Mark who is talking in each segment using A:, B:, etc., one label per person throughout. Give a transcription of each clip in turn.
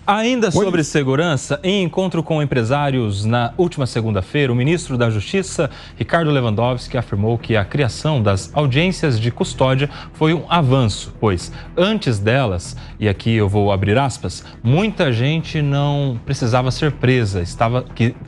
A: Ainda sobre segurança, em encontro com empresários na última segunda-feira, o ministro da Justiça, Ricardo Lewandowski, afirmou que a criação das audiências de custódia foi um avanço, pois antes delas, e aqui eu vou abrir aspas, muita gente não precisava ser presa,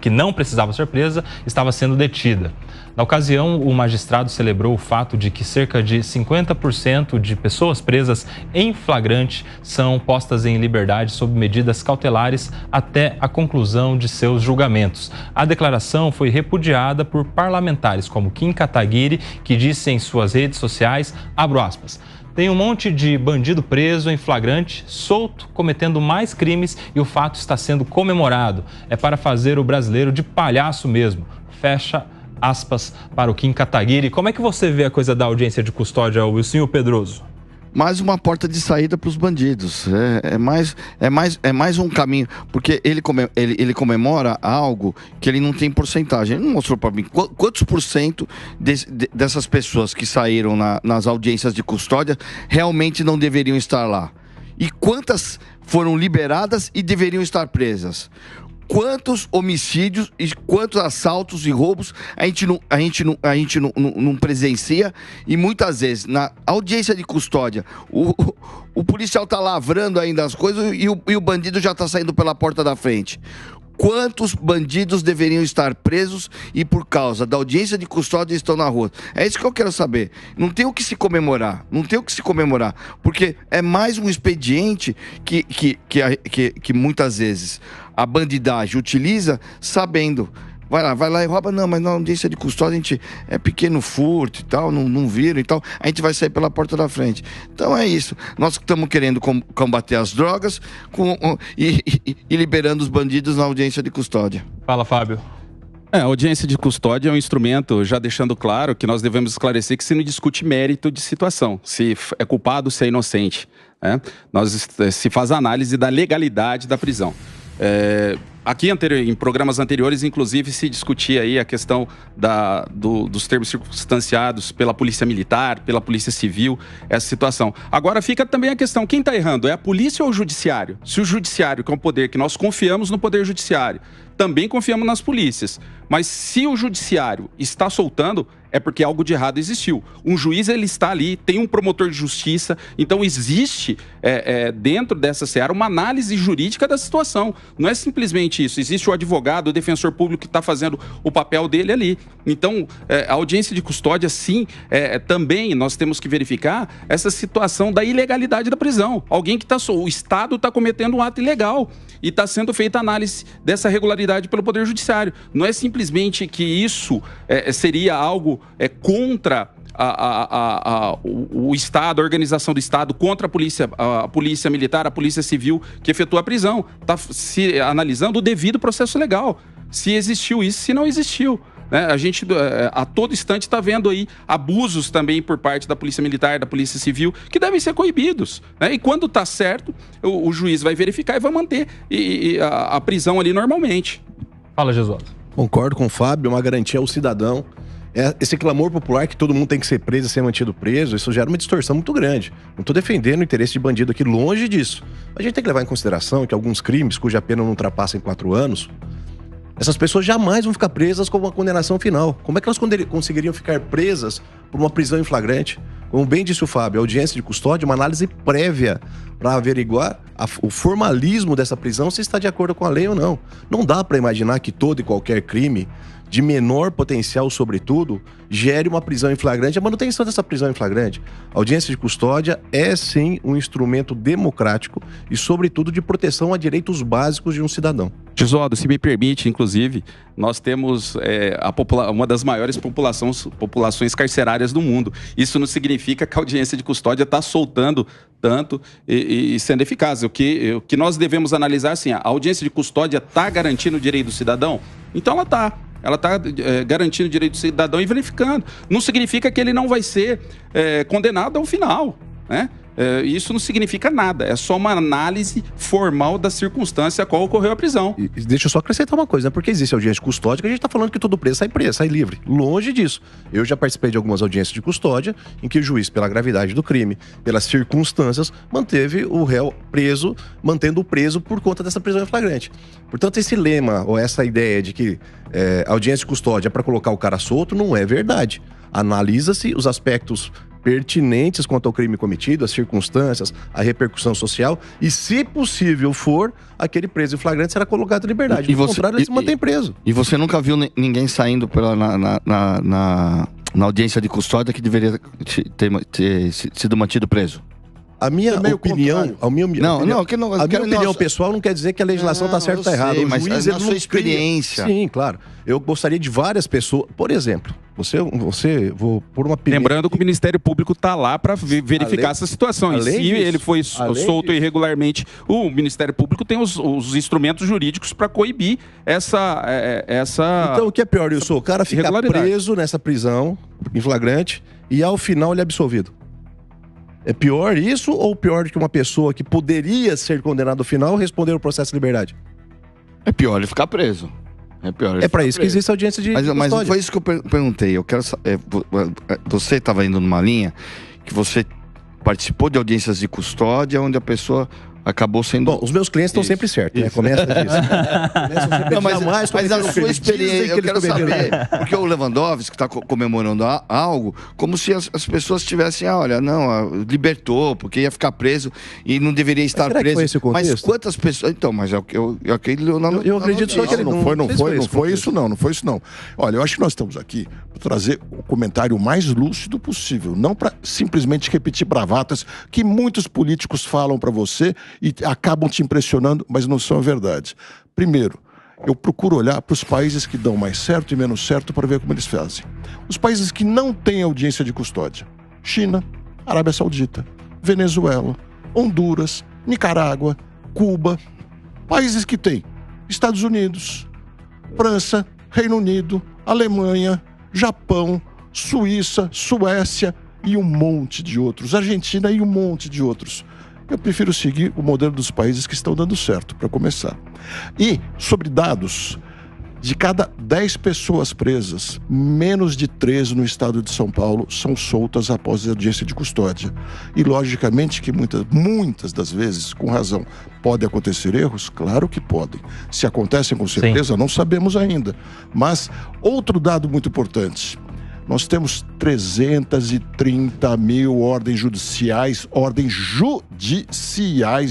A: que não precisava ser presa, estava sendo detida. Na ocasião, o magistrado celebrou o fato de que cerca de 50% de pessoas presas em flagrante são postas em liberdade sob medidas cautelares até a conclusão de seus julgamentos. A declaração foi repudiada por parlamentares como Kim Kataguiri, que disse em suas redes sociais, abro aspas, tem um monte de bandido preso em flagrante, solto, cometendo mais crimes e o fato está sendo comemorado. É para fazer o brasileiro de palhaço mesmo. Fecha aspas para o Kim Kataguiri. Como é que você vê a coisa da audiência de custódia, Wilson Pedroso?
B: Mais uma porta de saída para os bandidos. É mais um caminho, porque ele comemora algo que ele não tem porcentagem. Ele não mostrou para mim quantos por cento dessas pessoas que saíram nas audiências de custódia realmente não deveriam estar lá. E quantas foram liberadas e deveriam estar presas. Quantos homicídios e quantos assaltos e roubos a gente não presencia, e muitas vezes na audiência de custódia o policial está lavrando ainda as coisas e o bandido já está saindo pela porta da frente. Quantos bandidos deveriam estar presos e por causa da audiência de custódia estão na rua? É isso que eu quero saber. Não tem o que se comemorar, porque é mais um expediente que muitas vezes a bandidagem utiliza sabendo. Vai lá e rouba, não, mas na audiência de custódia a gente é pequeno furto e tal, não viram e tal, a gente vai sair pela porta da frente. Então é isso, nós estamos querendo combater as drogas e liberando os bandidos na audiência de custódia.
A: Fala, Fábio.
C: A audiência de custódia é um instrumento, já deixando claro que nós devemos esclarecer que se não discute mérito de situação, se é culpado, se é inocente, né? Se faz análise da legalidade da prisão. Aqui em programas anteriores, inclusive, se discutia aí a questão dos termos circunstanciados pela Polícia Militar, pela Polícia Civil, essa situação. Agora fica também a questão, quem está errando? É a polícia ou o judiciário? Se o judiciário, que é um poder que nós confiamos no poder judiciário, também confiamos nas polícias. Mas se o judiciário está soltando, é porque algo de errado existiu. Um juiz, ele está ali, tem um promotor de justiça, então existe dentro dessa seara uma análise jurídica da situação. Não é simplesmente isso, existe o advogado, o defensor público que está fazendo o papel dele ali. Então, a audiência de custódia, sim, também nós temos que verificar essa situação da ilegalidade da prisão. Alguém que está o Estado está cometendo um ato ilegal e está sendo feita análise dessa regularidade pelo Poder Judiciário. Não é simplesmente que isso seria algo contra o Estado, a organização do Estado, contra a polícia Militar, a Polícia Civil que efetua a prisão. Está se analisando o devido processo legal. Se existiu isso, se não existiu. Né? A gente, a todo instante, está vendo aí abusos também por parte da Polícia Militar, da Polícia Civil, que devem ser coibidos. Né? E quando está certo, o juiz vai verificar e vai manter a prisão ali normalmente.
A: Fala, Jesus.
D: Concordo com o Fábio, uma garantia ao cidadão. Esse clamor popular que todo mundo tem que ser preso e ser mantido preso, isso gera uma distorção muito grande. Não estou defendendo o interesse de bandido aqui, longe disso. A gente tem que levar em consideração que alguns crimes cuja pena não ultrapassa em 4 anos, essas pessoas jamais vão ficar presas com uma condenação final. Como é que elas conseguiriam ficar presas por uma prisão em flagrante? Como bem disse o Fábio, a audiência de custódia é uma análise prévia para averiguar o formalismo dessa prisão, se está de acordo com a lei ou não. Não dá para imaginar que todo e qualquer crime de menor potencial, sobretudo, gere uma prisão em flagrante, a manutenção dessa prisão em flagrante. A audiência de custódia é, sim, um instrumento democrático e, sobretudo, de proteção a direitos básicos de um cidadão.
C: Gisoldo, se me permite, inclusive, nós temos uma das maiores populações carcerárias do mundo. Isso não significa que a audiência de custódia está soltando tanto e sendo eficaz. O que nós devemos analisar, assim, a audiência de custódia está garantindo o direito do cidadão? Então ela está. Ela está garantindo o direito do cidadão e verificando. Não significa que ele não vai ser condenado ao final, né? Isso não significa nada, é só uma análise formal da circunstância a qual ocorreu a prisão.
D: E deixa eu só acrescentar uma coisa, né? Porque existe audiência de custódia que a gente está falando que todo preso, sai livre. Longe disso. Eu já participei de algumas audiências de custódia em que o juiz, pela gravidade do crime, pelas circunstâncias, manteve o réu preso, mantendo o preso por conta dessa prisão em flagrante. Portanto, esse lema ou essa ideia de que audiência de custódia é para colocar o cara solto não é verdade. Analisa-se os aspectos pertinentes quanto ao crime cometido, as circunstâncias, a repercussão social e, se possível for, aquele preso em flagrante será colocado em liberdade. Do contrário, ele se mantém preso.
B: E você nunca viu ninguém saindo na audiência de custódia que deveria ter sido mantido preso?
D: A minha opinião, a minha opinião pessoal não quer dizer que a legislação está certa ou está errada. O juiz,
B: na sua experiência.
D: Sim, claro. Eu gostaria de várias pessoas, por exemplo, vou por uma opinião.
C: Lembrando que o Ministério Público está lá para verificar essa situação. E se ele foi solto irregularmente, o Ministério Público tem os instrumentos jurídicos para coibir essa.
D: Então, o que é pior, Wilson? O cara fica preso nessa prisão em flagrante e ao final ele é absolvido. É pior isso ou pior do que uma pessoa que poderia ser condenada ao final responder o processo de liberdade?
B: É pior ele ficar preso.
D: É para isso que existe a audiência de custódia.
B: Mas foi isso que eu perguntei. Eu quero saber, você estava indo numa linha que você participou de audiências de custódia onde a pessoa acabou sendo...
D: Bom, os meus clientes estão sempre certos, né? Começa disso.
B: Não, mas a sua experiência, eu quero saber, porque o Lewandowski está comemorando algo como se as pessoas tivessem, libertou, porque ia ficar preso e não deveria estar preso. Mas quantas pessoas... Então, mas é o que eu
D: acredito só que ele
E: não foi isso não. Olha, eu acho que nós estamos aqui para trazer o comentário mais lúcido possível, não para simplesmente repetir bravatas que muitos políticos falam para você e acabam te impressionando, mas não são a verdade. Primeiro, eu procuro olhar para os países que dão mais certo e menos certo para ver como eles fazem. Os países que não têm audiência de custódia: China, Arábia Saudita, Venezuela, Honduras, Nicarágua, Cuba. Países que têm Estados Unidos, França, Reino Unido, Alemanha, Japão, Suíça, Suécia e um monte de outros. Argentina e um monte de outros. Eu prefiro seguir o modelo dos países que estão dando certo, para começar. E, sobre dados, de cada 10 pessoas presas, menos de 13 no estado de São Paulo são soltas após a audiência de custódia. E, logicamente, que muitas das vezes, com razão, podem acontecer erros? Claro que podem. Se acontecem com certeza, Sim. Não sabemos ainda. Mas, outro dado muito importante... Nós temos 330 mil ordens judiciais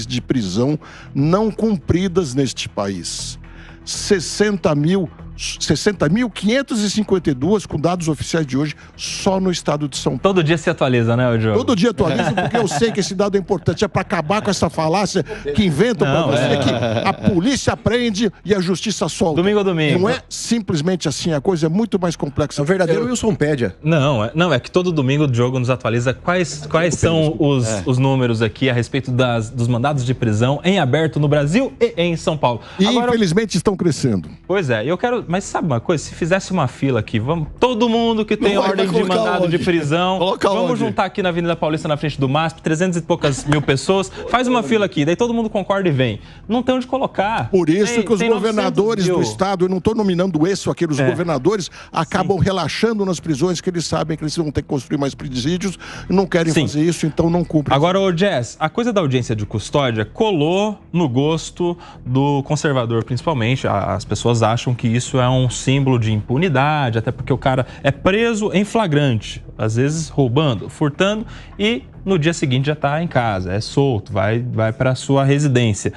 E: de prisão não cumpridas neste país. 60.552 com dados oficiais de hoje, só no estado de São Paulo.
A: Todo dia se atualiza, né, Diogo?
E: Todo dia atualiza, porque eu sei que esse dado é importante. É para acabar com essa falácia que inventam para você que a polícia prende e a justiça solta.
A: Domingo a domingo.
E: Não é simplesmente assim, a coisa é muito mais complexa.
D: É o verdadeiro Wilsonpédia.
A: Não, é que todo domingo o Diogo nos atualiza quais são os números aqui a respeito dos mandados de prisão em aberto no Brasil e em São Paulo.
E: E agora, infelizmente estão crescendo.
A: Pois é, mas sabe uma coisa? Se fizesse uma fila aqui, todo mundo que tem ordem de mandado de prisão, vamos juntar aqui na Avenida Paulista, na frente do MASP, 300 e poucas mil pessoas, faz uma fila aqui, daí todo mundo concorda e vem. Não tem onde colocar.
E: Por isso que os governadores do estado, eu não estou nominando esse ou aquele, os governadores acabam relaxando nas prisões, que eles sabem que eles vão ter que construir mais presídios, não querem fazer isso, então não cumprem.
A: Agora, Jess, a coisa da audiência de custódia colou no gosto do conservador, principalmente. As pessoas acham que isso é um símbolo de impunidade, até porque o cara é preso em flagrante, às vezes roubando, furtando, e no dia seguinte já está em casa, é solto, vai para a sua residência.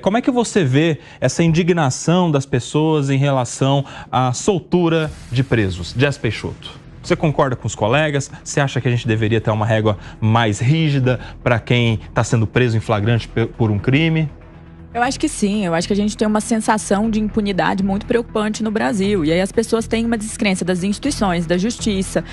A: Como é que você vê essa indignação das pessoas em relação à soltura de presos? Jess Peixoto, você concorda com os colegas? Você acha que a gente deveria ter uma régua mais rígida para quem está sendo preso em flagrante por um crime?
F: Eu acho que sim, eu acho que a gente tem uma sensação de impunidade muito preocupante no Brasil. E aí as pessoas têm uma descrença das instituições, da justiça.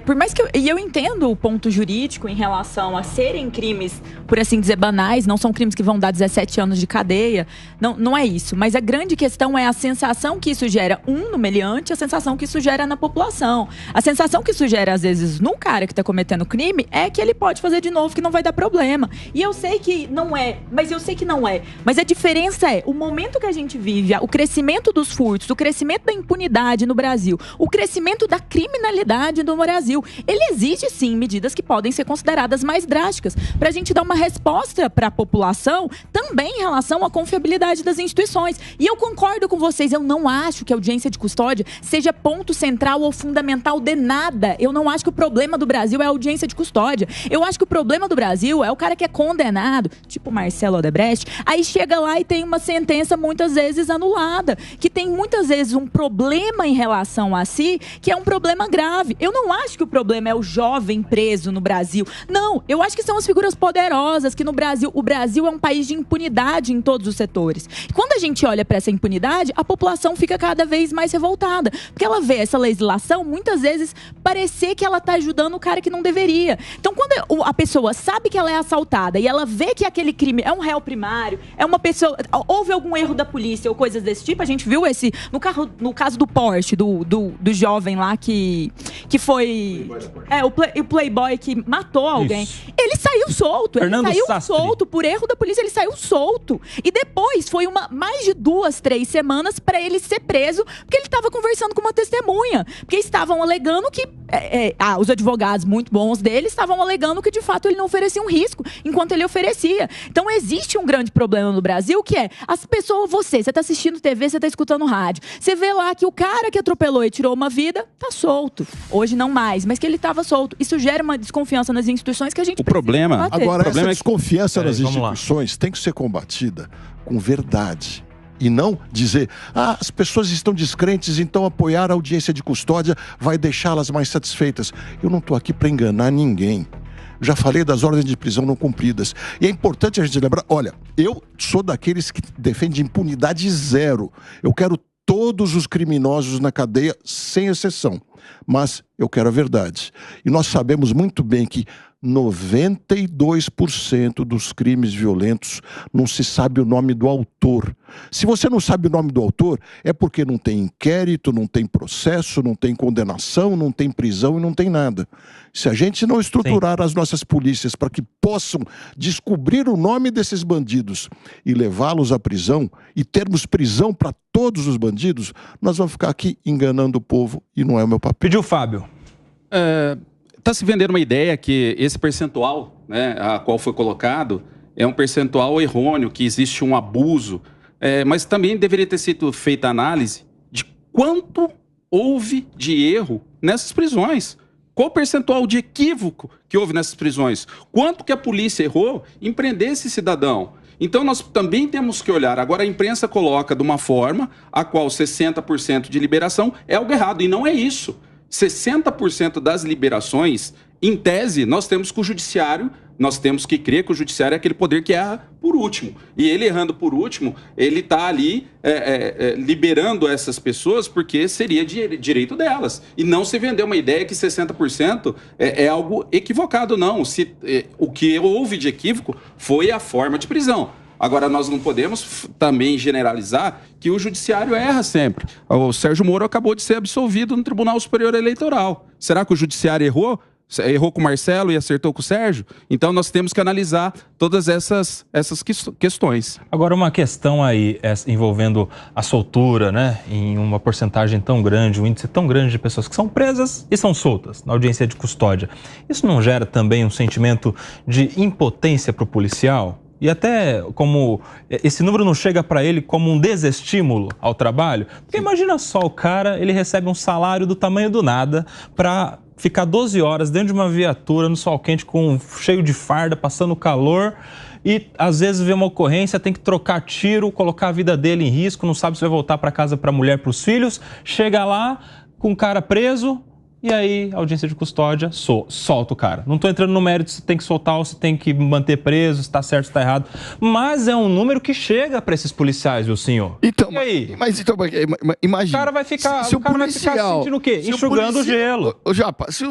F: Por mais que eu entendo o ponto jurídico em relação a serem crimes, por assim dizer, banais, não são crimes que vão dar 17 anos de cadeia, não é isso. Mas a grande questão é a sensação que isso gera, no meliante, a sensação que isso gera na população. A sensação que isso gera, às vezes, no cara que está cometendo crime, é que ele pode fazer de novo, que não vai dar problema. E eu sei que não é, mas eu sei que não é. Mas a diferença é, o momento que a gente vive, o crescimento dos furtos, o crescimento da impunidade no Brasil, o crescimento da criminalidade no Brasil, ele exige, sim, medidas que podem ser consideradas mais drásticas, para a gente dar uma resposta para a população, também em relação à confiabilidade das instituições. E eu concordo com vocês, eu não acho que a audiência de custódia seja ponto central ou fundamental de nada. Eu não acho que o problema do Brasil é a audiência de custódia. Eu acho que o problema do Brasil é o cara que é condenado, tipo Marcelo Odebrecht, aí chega lá e tem uma sentença muitas vezes anulada, que tem muitas vezes um problema em relação a si, que é um problema grave. Eu não acho que o problema é o jovem preso no Brasil. Não, eu acho que são as figuras poderosas, que no Brasil, o Brasil é um país de impunidade em todos os setores. E quando a gente olha para essa impunidade, a população fica cada vez mais revoltada, porque ela vê essa legislação, muitas vezes, parecer que ela está ajudando o cara que não deveria. Então, quando a pessoa sabe que ela é assaltada e ela vê que aquele crime é um réu primário, é uma pessoa... Houve algum erro da polícia ou coisas desse tipo, a gente viu no caso do Porsche, do jovem lá que foi... O playboy que matou alguém. Isso. Ele saiu solto.
A: Fernando
F: ele saiu
A: Sastre.
F: solto. Por erro da polícia, ele saiu solto. E depois foi mais de 2, 3 semanas para ele ser preso, porque ele estava conversando com uma testemunha. Porque estavam alegando que... os advogados muito bons dele estavam alegando que, de fato, ele não oferecia um risco, enquanto ele oferecia. Então, existe um grande problema no Brasil, que é as pessoas... Você está assistindo TV, você está escutando rádio. Você vê lá que o cara que atropelou e tirou uma vida, tá solto. Hoje não mais, mas que ele estava solto. Isso gera uma desconfiança nas instituições que a gente precisa combater.
E: Agora, essa
C: é
E: desconfiança nas instituições tem que ser combatida com verdade. E não dizer, as pessoas estão descrentes, então apoiar a audiência de custódia vai deixá-las mais satisfeitas. Eu não estou aqui para enganar ninguém. Já falei das ordens de prisão não cumpridas. E é importante a gente lembrar, olha, eu sou daqueles que defendem impunidade zero. Eu quero todos os criminosos na cadeia, sem exceção. Mas eu quero a verdade. E nós sabemos muito bem que 92% dos crimes violentos não se sabe o nome do autor. Se você não sabe o nome do autor, é porque não tem inquérito, não tem processo, não tem condenação, não tem prisão e não tem nada. Se a gente não estruturar as nossas polícias para que possam descobrir o nome desses bandidos e levá-los à prisão, e termos prisão para todos os bandidos, nós vamos ficar aqui enganando o povo e não é o meu papel.
A: Pediu Fábio.
C: Está se vendendo uma ideia que esse percentual, né, a qual foi colocado, é um percentual errôneo, que existe um abuso, mas também deveria ter sido feita a análise de quanto houve de erro nessas prisões. Qual o percentual de equívoco que houve nessas prisões? Quanto que a polícia errou em prender esse cidadão? Então, nós também temos que olhar. Agora, a imprensa coloca de uma forma a qual 60% de liberação é algo errado, e não é isso. 60% das liberações, em tese, nós temos que o judiciário, nós temos que crer que o judiciário é aquele poder que erra por último. E ele errando por último, ele está ali liberando essas pessoas porque seria direito delas. E não se vender uma ideia que 60% é algo equivocado, não. O que houve de equívoco foi a forma de prisão. Agora, nós não podemos também generalizar que o judiciário erra sempre. O Sérgio Moro acabou de ser absolvido no Tribunal Superior Eleitoral. Será que o judiciário errou? Errou com o Marcelo e acertou com o Sérgio? Então, nós temos que analisar todas essas questões.
A: Agora, uma questão aí envolvendo a soltura, né? Em uma porcentagem tão grande, um índice tão grande de pessoas que são presas e são soltas na audiência de custódia. Isso não gera também um sentimento de impotência para o policial? E até como esse número não chega para ele como um desestímulo ao trabalho? Porque imagina só, o cara, ele recebe um salário do tamanho do nada para ficar 12 horas dentro de uma viatura no sol quente, cheio de farda, passando calor, e às vezes vê uma ocorrência, tem que trocar tiro, colocar a vida dele em risco, não sabe se vai voltar para casa, para a mulher, para os filhos, chega lá com o cara preso, E aí, audiência de custódia, solta o cara. Não tô entrando no mérito se tem que soltar ou se tem que manter preso, se tá certo, se tá errado. Mas é um número que chega para esses policiais, viu, senhor?
B: Então,
A: e aí?
B: Mas então, imagina.
A: O cara vai ficar,
B: se
A: o cara vai ficar sentindo o quê? Enxugando o gelo.
B: Japa, se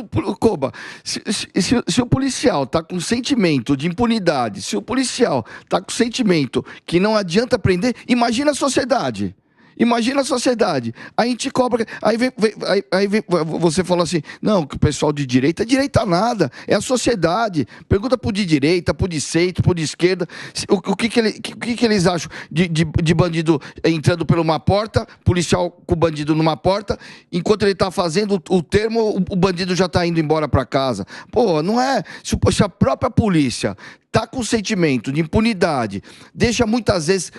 B: o policial tá com sentimento de impunidade, se o policial tá com sentimento que não adianta prender, imagina a sociedade. Imagina a sociedade. A gente cobra. Aí você fala assim: não, que o pessoal de direita nada. É a sociedade. Pergunta pro de direita, pro de centro, pro de esquerda. O que eles acham de bandido entrando por uma porta, policial com o bandido numa porta, enquanto ele tá fazendo o termo, o bandido já tá indo embora para casa. Pô, não é. Se a própria polícia tá com sentimento de impunidade, deixa muitas vezes.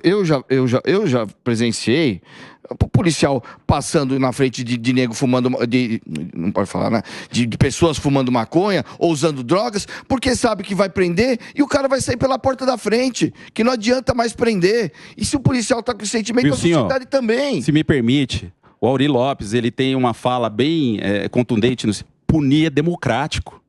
B: Eu já presenciei o policial passando na frente de nego fumando, não pode falar, né? De pessoas fumando maconha ou usando drogas, porque sabe que vai prender e o cara vai sair pela porta da frente, que não adianta mais prender. E se o policial tá com sentimento, a sociedade também.
C: Se me permite, o Aurí Lopes, ele tem uma fala bem contundente, punir é democrático.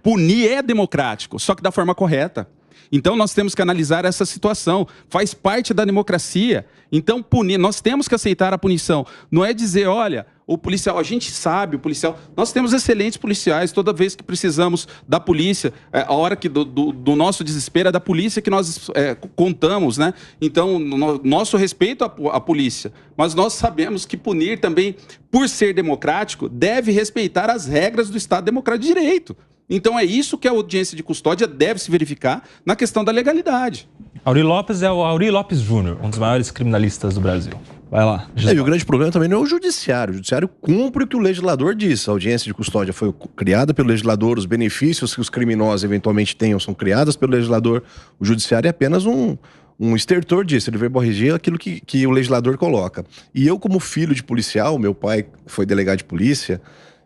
C: Punir é democrático, só que da forma correta. Então, nós temos que analisar essa situação. Faz parte da democracia. Então, punir, nós temos que aceitar a punição. Não é dizer, olha, o policial, a gente sabe, o policial... Nós temos excelentes policiais, toda vez que precisamos da polícia, a hora que do nosso desespero é da polícia que nós contamos, né? Então, nosso respeito à polícia. Mas nós sabemos que punir também, por ser democrático, deve respeitar as regras do Estado Democrático de Direito. Então é isso que a audiência de custódia deve se verificar na questão da legalidade.
A: Aurí Lopes é o Aurí Lopes Júnior, um dos maiores criminalistas do Brasil. Vai lá.
D: E o grande problema também não é o judiciário. O judiciário cumpre o que o legislador diz. A audiência de custódia foi criada pelo legislador, os benefícios que os criminosos eventualmente tenham são criados pelo legislador. O judiciário é apenas um estertor disso, ele veio corrigir aquilo que o legislador coloca. E eu, como filho de policial, meu pai foi delegado de polícia,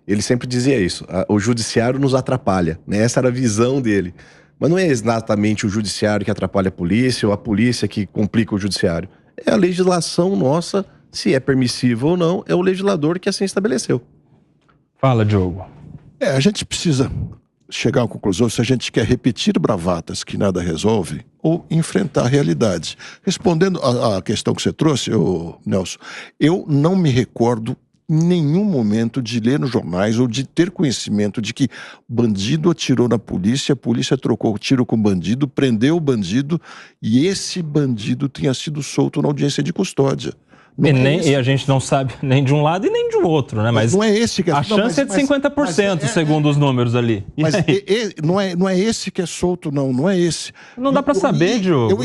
D: ele sempre dizia isso: o judiciário nos atrapalha, né? Essa era a visão dele. Mas não é exatamente o judiciário que atrapalha a polícia ou a polícia que complica o judiciário. É a legislação nossa, se é permissível ou não, é o legislador que assim estabeleceu.
A: Fala, Diogo.
E: A gente precisa chegar à conclusão se a gente quer repetir bravatas que nada resolve ou enfrentar a realidade. Respondendo à questão que você trouxe, Nelson, eu não me recordo em nenhum momento de ler nos jornais ou de ter conhecimento de que bandido atirou na polícia, a polícia trocou tiro com o bandido, prendeu o bandido e esse bandido tenha sido solto na audiência de custódia.
A: E a gente não sabe nem de um lado e nem de outro, né? Mas
E: não é esse que
A: a chance é de 50%, segundo os números ali.
E: Mas não é esse que é solto, não é esse.
A: Não dá para saber, Diogo.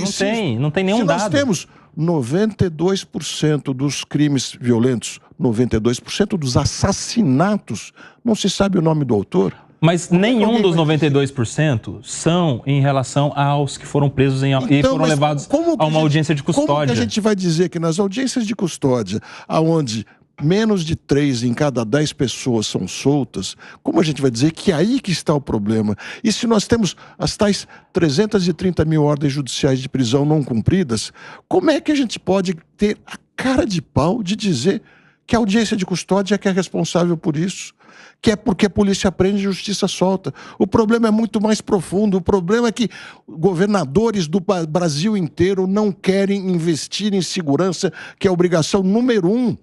A: Não tem nenhum dado.
E: Nós temos 92% dos crimes violentos, 92% dos assassinatos, não se sabe o nome do autor.
A: Mas nenhum dos 92% são em relação aos que foram presos e foram levados a uma audiência de custódia.
E: Como que a gente vai dizer que nas audiências de custódia, onde menos de 3 em cada 10 pessoas são soltas, como a gente vai dizer que é aí que está o problema? E se nós temos as tais 330 mil ordens judiciais de prisão não cumpridas, como é que a gente pode ter a cara de pau de dizer que a audiência de custódia é que é responsável por isso? Que é porque a polícia prende e a justiça solta. O problema é muito mais profundo. O problema é que governadores do Brasil inteiro não querem investir em segurança, que é a obrigação número 1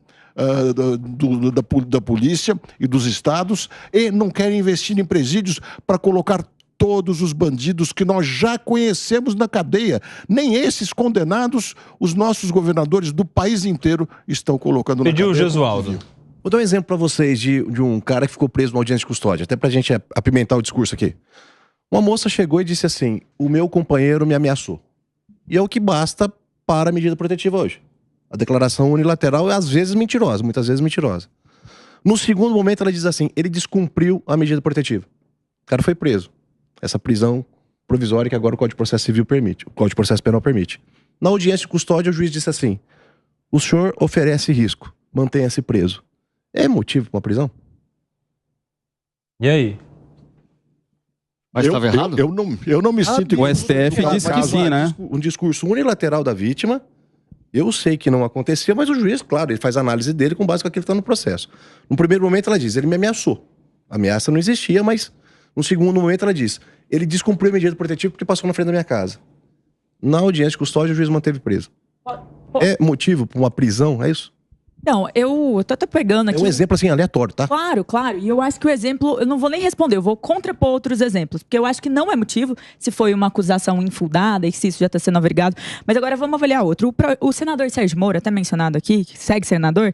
E: da polícia e dos estados, e não querem investir em presídios para colocar todos os bandidos que nós já conhecemos na cadeia. Nem esses condenados, os nossos governadores do país inteiro estão colocando na cadeia.
A: Pediu o Gesualdo.
D: Vou dar um exemplo para vocês de um cara que ficou preso numa audiência de custódia, até pra gente apimentar o discurso aqui. Uma moça chegou e disse assim: o meu companheiro me ameaçou. E é o que basta para a medida protetiva hoje. A declaração unilateral é às vezes mentirosa, muitas vezes mentirosa. No segundo momento ela diz assim: ele descumpriu a medida protetiva. O cara foi preso. Essa prisão provisória que agora o Código de Processo Civil permite, o Código de Processo Penal permite. Na audiência de custódia o juiz disse assim: o senhor oferece risco, mantenha-se preso. É motivo para uma prisão?
A: E aí?
B: Mas estava errado?
E: Eu não me sinto...
C: O STF disse que sim, né?
D: Um discurso unilateral da vítima Eu sei que não aconteceu, mas o juiz, claro, ele faz a análise dele com base com aquilo que está no processo. No primeiro momento ela diz, ele me ameaçou. A ameaça não existia, mas no segundo momento ela diz, ele descumpriu a medida protetiva porque passou na frente da minha casa. Na audiência de custódia, o juiz manteve preso. É motivo para uma prisão, é isso?
F: Não, eu tô até pegando aqui.
D: É um exemplo assim aleatório, tá?
F: Claro, claro. E eu acho que o exemplo, eu não vou nem responder, eu vou contrapor outros exemplos, porque eu acho que não é motivo se foi uma acusação infundada e se isso já está sendo averigado. Mas agora vamos avaliar outro. O senador Sérgio Moro, até mencionado aqui, que segue senador,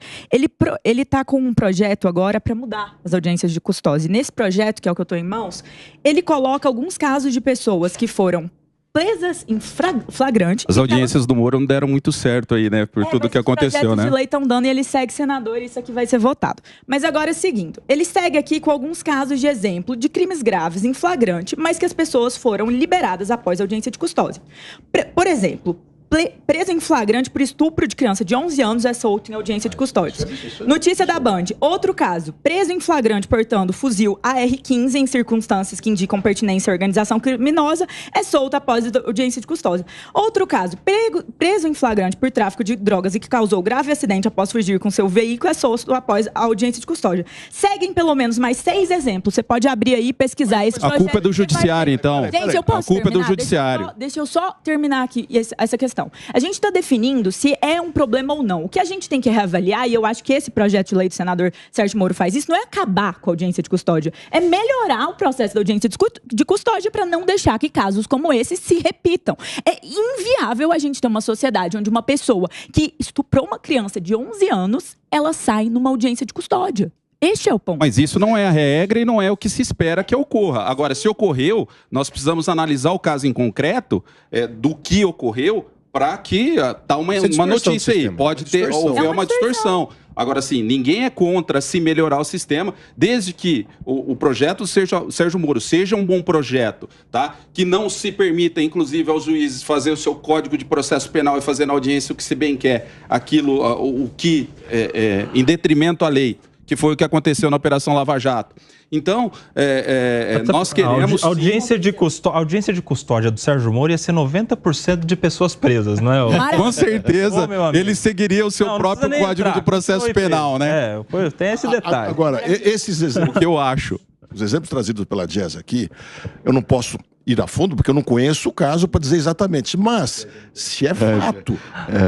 F: ele tá com um projeto agora para mudar as audiências de custódia. E nesse projeto, que é o que eu tô em mãos, ele coloca alguns casos de pessoas que foram presas em flagrante.
C: As audiências do Moro não deram muito certo aí, né? Por tudo que aconteceu, né?
F: Os de lei estão dando e ele segue senador e isso aqui vai ser votado. Mas agora é o seguinte, ele segue aqui com alguns casos de exemplo de crimes graves em flagrante, mas que as pessoas foram liberadas após a audiência de custódia. Por exemplo, preso em flagrante por estupro de criança de 11 anos é solto em audiência de custódia. Notícia da Band. Outro caso. Preso em flagrante portando fuzil AR-15 em circunstâncias que indicam pertinência à organização criminosa é solto após a audiência de custódia. Outro caso. Preso em flagrante por tráfico de drogas e que causou grave acidente após fugir com seu veículo é solto após a audiência de custódia. Seguem pelo menos mais 6 exemplos. Você pode abrir aí e pesquisar esse projeto.
C: A culpa é do judiciário, então.
F: Gente, eu posso
C: A culpa
F: terminar?
C: É do judiciário.
F: Deixa eu só terminar aqui essa questão. A gente está definindo se é um problema ou não. O que a gente tem que reavaliar, e eu acho que esse projeto de lei do senador Sérgio Moro faz isso, não é acabar com a audiência de custódia, é melhorar o processo da audiência de custódia para não deixar que casos como esse se repitam. É inviável a gente ter uma sociedade onde uma pessoa que estuprou uma criança de 11 anos, ela sai numa audiência de custódia. Este é o ponto.
C: Mas isso não é a regra e não é o que se espera que ocorra. Agora, se ocorreu, nós precisamos analisar o caso em concreto do que ocorreu para que tá uma notícia aí. Pode ter houver uma distorção. Agora, sim, ninguém é contra se melhorar o sistema, desde que o projeto Sérgio Moro seja um bom projeto, tá? Que não se permita, inclusive, aos juízes fazer o seu código de processo penal e fazer na audiência o que se bem quer, aquilo, o que em detrimento à lei, que foi o que aconteceu na Operação Lava Jato. Então, nós queremos...
A: A audiência de custódia do Sérgio Moro ia ser 90% de pessoas presas, não é?
C: Com certeza, ele seguiria o seu próprio código de processo penal, né?
A: Tem esse detalhe.
E: Agora, esses exemplos...
C: O que eu acho...
E: Os exemplos trazidos pela Jazz aqui, eu não posso ir a fundo, porque eu não conheço o caso para dizer exatamente. Mas, se é fato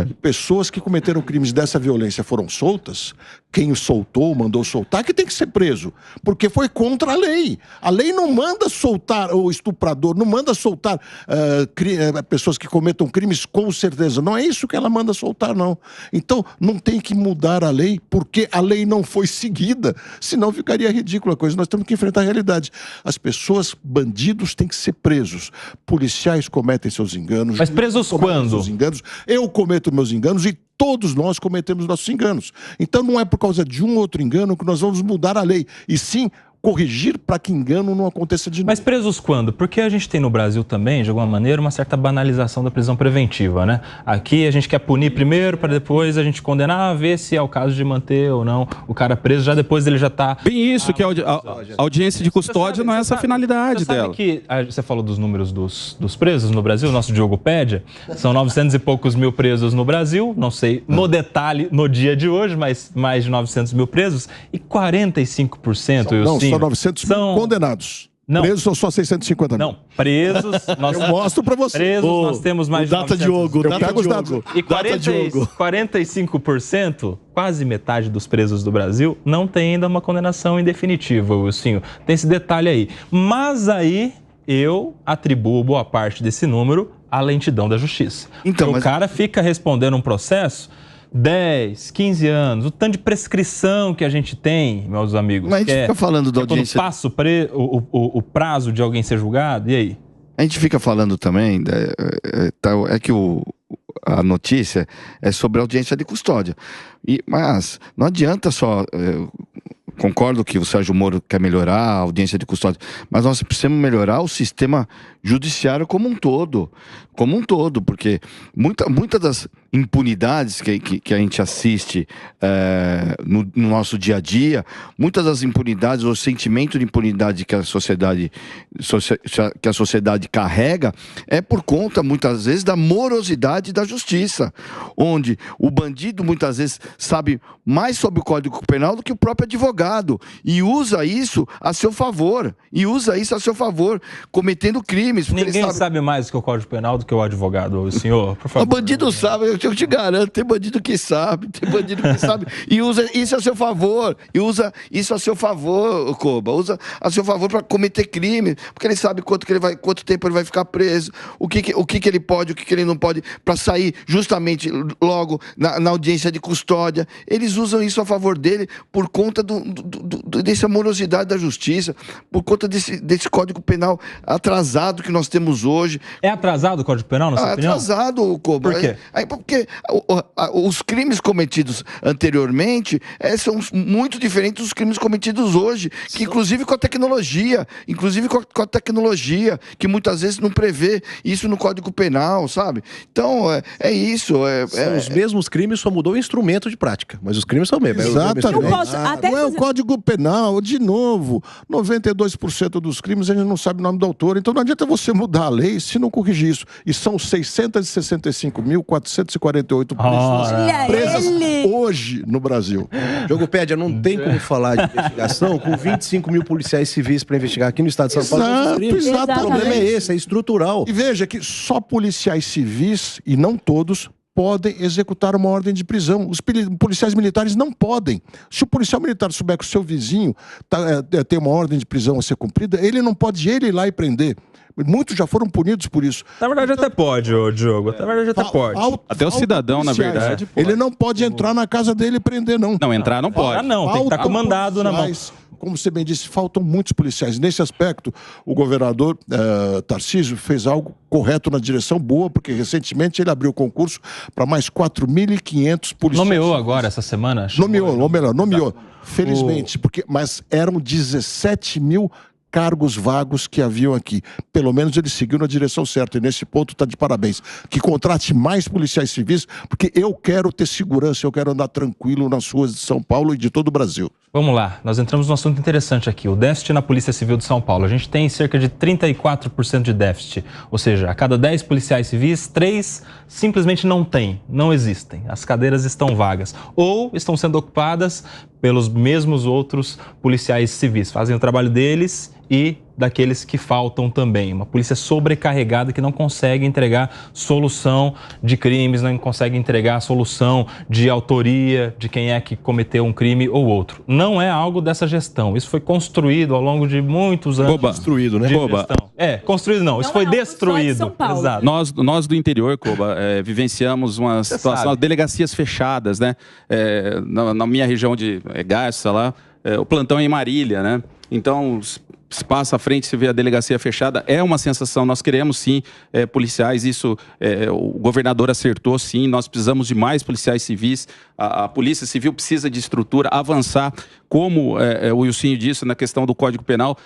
E: que pessoas que cometeram crimes dessa violência foram soltas, quem o soltou, mandou soltar, que tem que ser preso. Porque foi contra a lei. A lei não manda soltar o estuprador, não manda soltar pessoas que cometam crimes com certeza. Não é isso que ela manda soltar, não. Então, não tem que mudar a lei, porque a lei não foi seguida. Senão ficaria ridícula a coisa. Nós temos que enfrentar a realidade. As pessoas, bandidos, têm que ser presos. Policiais cometem seus enganos.
A: Mas presos quando?
E: Seus enganos. Eu cometo meus enganos e todos nós cometemos nossos enganos. Então não é por causa de um outro engano que nós vamos mudar a lei. E sim corrigir para que engano não aconteça de novo.
A: Mas presos quando? Porque a gente tem no Brasil também, de alguma maneira, uma certa banalização da prisão preventiva, né? Aqui a gente quer punir primeiro para depois a gente condenar, ver se é o caso de manter ou não o cara preso, já depois ele já está...
C: Bem isso, que a audiência de custódia não é essa a finalidade dela.
A: Que você falou dos números dos presos no Brasil, nosso Diogopédia, são 900 e poucos mil presos no Brasil, não sei no detalhe no dia de hoje, mas mais de 900 mil presos e 45%,
E: só 900 mil condenados.
A: Não.
E: Presos são só 650 mil.
A: Não, presos...
E: Eu mostro pra você.
A: Presos nós temos mais de 900
E: Diogo, eu pego os dados.
A: E 45%, quase metade dos presos do Brasil, não tem ainda uma condenação em definitiva, Wilsinho. Tem esse detalhe aí. Mas aí eu atribuo boa parte desse número à lentidão da justiça. Então, o cara fica respondendo um processo... 10, 15 anos, o tanto de prescrição que a gente tem, meus amigos.
B: Mas a gente fica falando da audiência...
A: Quando passa o prazo de alguém ser julgado, e aí?
B: A gente fica falando também, que a notícia é sobre a audiência de custódia. Mas não adianta só... Concordo que o Sérgio Moro quer melhorar a audiência de custódia, mas nós precisamos melhorar o sistema judiciário como um todo, porque muitas das... impunidades que a gente assiste no nosso dia a dia, muitas das impunidades, o sentimento de impunidade que a sociedade carrega é por conta, muitas vezes, da morosidade da justiça, onde o bandido, muitas vezes, sabe mais sobre o Código Penal do que o próprio advogado, e usa isso a seu favor, cometendo crimes.
A: Ninguém sabe mais que o Código Penal do que o advogado, o senhor, por favor.
B: O bandido sabe, eu te garanto, tem bandido que sabe, e usa isso a seu favor, Koba, usa a seu favor para cometer crime, porque ele sabe quanto tempo ele vai ficar preso, o que ele pode, o que ele não pode, para sair justamente logo na audiência de custódia. Eles usam isso a favor dele por conta dessa morosidade da justiça, por conta desse Código Penal atrasado que nós temos hoje.
A: É atrasado o Código Penal, na sua opinião?
B: É atrasado, Koba.
A: Por quê?
B: Porque os crimes cometidos anteriormente são muito diferentes dos crimes cometidos hoje, que inclusive com a tecnologia, que muitas vezes não prevê isso no Código Penal, sabe? Então, é isso.
D: São os mesmos crimes, só mudou o instrumento de prática, mas os crimes são os mesmos.
E: Exatamente. Não é o Código Penal, de novo, 92% dos crimes a gente não sabe o nome do autor, então não adianta você mudar a lei se não corrigir isso. E são 665.448 pessoas presas hoje no Brasil.
D: Jogopédia, não tem como falar de investigação com 25 mil policiais civis para investigar aqui no estado de São Paulo.
E: Exatamente.
D: O problema é esse, é estrutural.
E: E veja que só policiais civis, e não todos, podem executar uma ordem de prisão. Os policiais militares não podem. Se o policial militar souber que o seu vizinho tem uma ordem de prisão a ser cumprida, ele não pode ir lá e prender. Muitos já foram punidos por isso.
A: Na verdade, até pode, Diogo. Na verdade, até pode.
C: Até o cidadão, na verdade,
E: pode. Ele não pode entrar na casa dele e prender, não.
C: Não, entrar não pode.
A: Não, tem que estar com o mandado na mão.
E: Como você bem disse, faltam muitos policiais. Nesse aspecto, o governador Tarcísio fez algo correto na direção boa, porque recentemente ele abriu concurso para mais 4.500 policiais.
A: Nomeou agora, essa semana?
E: Nomeou. Felizmente, mas eram 17 mil cargos vagos que haviam aqui. Pelo menos ele seguiu na direção certa, e nesse ponto está de parabéns. Que contrate mais policiais civis, porque eu quero ter segurança, eu quero andar tranquilo nas ruas de São Paulo e de todo o Brasil.
A: Vamos lá, nós entramos num assunto interessante aqui, o déficit na Polícia Civil de São Paulo. A gente tem cerca de 34% de déficit, ou seja, a cada 10 policiais civis, 3 simplesmente não existem. As cadeiras estão vagas ou estão sendo ocupadas pelos mesmos outros policiais civis. Fazem o trabalho deles e daqueles que faltam também. Uma polícia sobrecarregada que não consegue entregar solução de crimes, não consegue entregar solução de autoria de quem é que cometeu um crime ou outro. Não é algo dessa gestão. Isso foi construído ao longo de muitos anos.
D: Construído, né?
A: Construído não. Isso foi destruído.
F: São Paulo.
A: Exato.
C: Nós do interior, Koba, vivenciamos uma situação, delegacias fechadas, né? Na minha região de Garça, lá, o plantão é em Marília, né? Então, se passa à frente, se vê a delegacia fechada, é uma sensação. Nós queremos sim policiais, isso o governador acertou sim, nós precisamos de mais policiais civis, a Polícia Civil precisa de estrutura, avançar, como o Wilson disse na questão do Código Penal,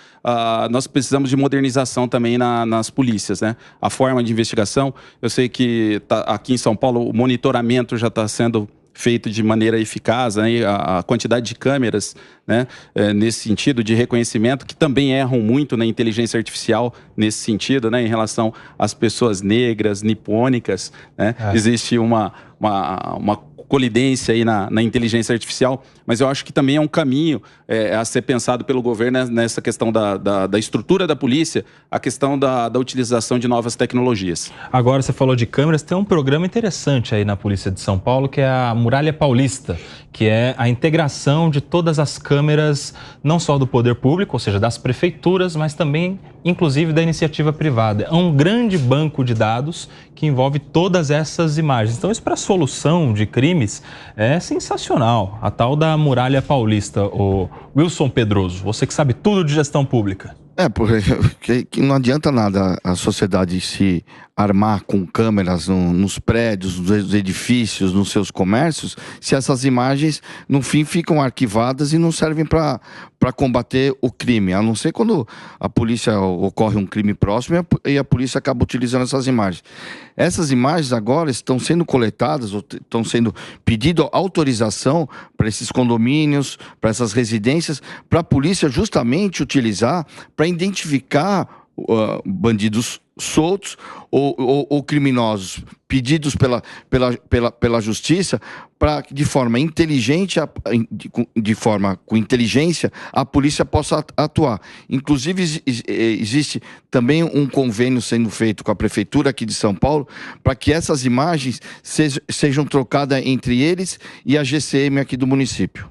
C: nós precisamos de modernização também nas polícias, né? A forma de investigação, eu sei que aqui em São Paulo o monitoramento já está sendo feito de maneira eficaz, né? A quantidade de câmeras, né? Nesse sentido de reconhecimento, que também erram muito na inteligência artificial nesse sentido, né? Em relação às pessoas negras, nipônicas, né? Existe uma colidência aí na inteligência artificial, mas eu acho que também é um caminho a ser pensado pelo governo nessa questão da estrutura da polícia, a questão da utilização de novas tecnologias.
A: Agora você falou de câmeras, tem um programa interessante aí na Polícia de São Paulo, que é a Muralha Paulista, que é a integração de todas as câmeras, não só do poder público, ou seja, das prefeituras, mas também, inclusive, da iniciativa privada. É um grande banco de dados que envolve todas essas imagens. Então, isso para a solução de crimes é sensacional. A tal da Muralha Paulista, o Wilson Pedroso, você que sabe tudo de gestão pública.
B: Porque não adianta nada a sociedade se armar com câmeras nos prédios, nos edifícios, nos seus comércios, se essas imagens, no fim, ficam arquivadas e não servem para combater o crime. A não ser quando a polícia ocorre um crime próximo e a polícia acaba utilizando essas imagens. Essas imagens agora estão sendo coletadas, ou estão sendo pedido autorização para esses condomínios, para essas residências, para a polícia justamente utilizar para identificar bandidos soltos ou criminosos pedidos pela justiça, para que de forma inteligente, com inteligência, a polícia possa atuar. Inclusive, existe também um convênio sendo feito com a prefeitura aqui de São Paulo para que essas imagens sejam trocadas entre eles e a GCM aqui do município.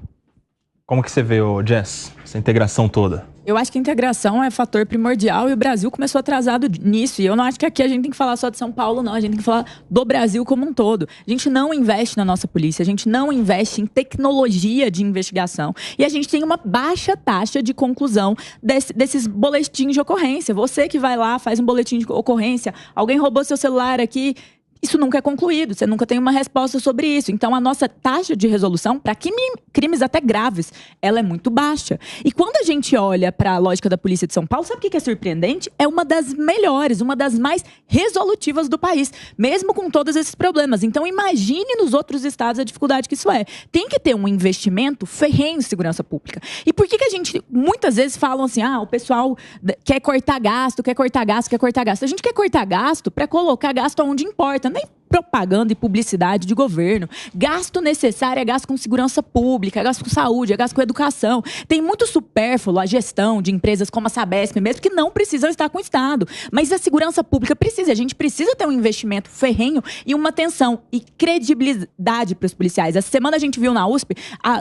A: Como que você vê, Jess, essa integração toda?
F: Eu acho que a integração é fator primordial e o Brasil começou atrasado nisso. E eu não acho que aqui a gente tem que falar só de São Paulo, não. A gente tem que falar do Brasil como um todo. A gente não investe na nossa polícia, a gente não investe em tecnologia de investigação. E a gente tem uma baixa taxa de conclusão desses boletins de ocorrência. Você que vai lá, faz um boletim de ocorrência, alguém roubou seu celular aqui. Isso nunca é concluído, você nunca tem uma resposta sobre isso. Então, a nossa taxa de resolução, para crimes até graves, ela é muito baixa. E quando a gente olha para a lógica da Polícia de São Paulo, sabe o que é surpreendente? É uma das melhores, uma das mais resolutivas do país, mesmo com todos esses problemas. Então, imagine nos outros estados a dificuldade que isso é. Tem que ter um investimento ferrenho em segurança pública. E por que a gente, muitas vezes, falam assim, o pessoal quer cortar gasto, quer cortar gasto, quer cortar gasto. A gente quer cortar gasto para colocar gasto onde importa, nem propaganda e publicidade de governo. Gasto necessário é gasto com segurança pública, é gasto com saúde, é gasto com educação. Tem muito supérfluo a gestão de empresas como a Sabesp mesmo, que não precisam estar com o Estado. Mas a segurança pública precisa. A gente precisa ter um investimento ferrenho e uma atenção e credibilidade para os policiais. Essa semana a gente viu na USP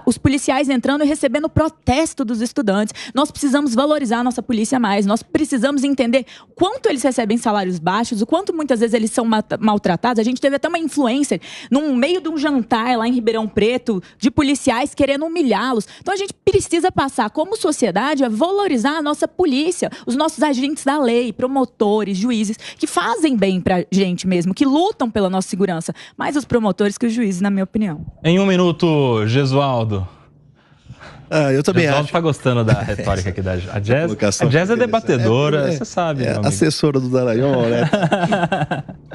F: os policiais entrando e recebendo protesto dos estudantes. Nós precisamos valorizar a nossa polícia mais. Nós precisamos entender quanto eles recebem salários baixos, o quanto muitas vezes eles são maltratados. A gente teve até uma influencer no meio de um jantar lá em Ribeirão Preto de policiais querendo humilhá-los. Então a gente precisa passar como sociedade a valorizar a nossa polícia, os nossos agentes da lei, promotores, juízes, que fazem bem pra gente mesmo, que lutam pela nossa segurança, mais os promotores que os juízes, na minha opinião.
A: Em 1 minuto, Gesualdo.
D: Eu também acho.
A: Tá gostando da retórica aqui da Jess. A Jess é debatedora, você sabe.
D: É assessora do Dallagnol, né?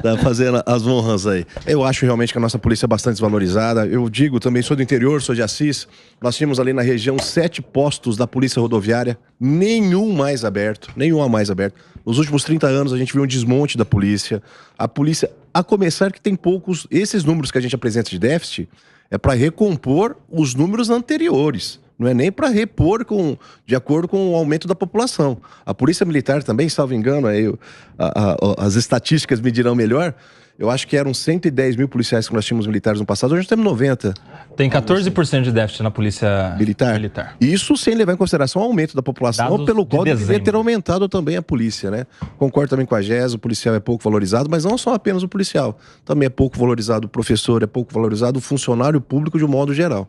D: Tá fazendo as honras aí. Eu acho realmente que a nossa polícia é bastante desvalorizada. Eu digo também, sou do interior, sou de Assis. Nós tínhamos ali na região 7 postos da polícia rodoviária, nenhum mais aberto. Nos últimos 30 anos a gente viu um desmonte da polícia. A polícia, a começar que tem poucos, esses números que a gente apresenta de déficit, é para recompor os números anteriores. Não é nem para repor de acordo com o aumento da população. A Polícia Militar também, salvo engano, aí, as estatísticas me dirão melhor, eu acho que eram 110 mil policiais que nós tínhamos militares no passado, hoje nós temos 90.
A: Tem 14% de déficit na Polícia Militar.
D: Isso sem levar em consideração o aumento da população,
A: Dados
D: pelo qual
A: de
D: deveria ter aumentado também a polícia, né? Concordo também com a Jess, o policial é pouco valorizado, mas não só apenas o policial. Também é pouco valorizado o professor, é pouco valorizado o funcionário público de um modo geral.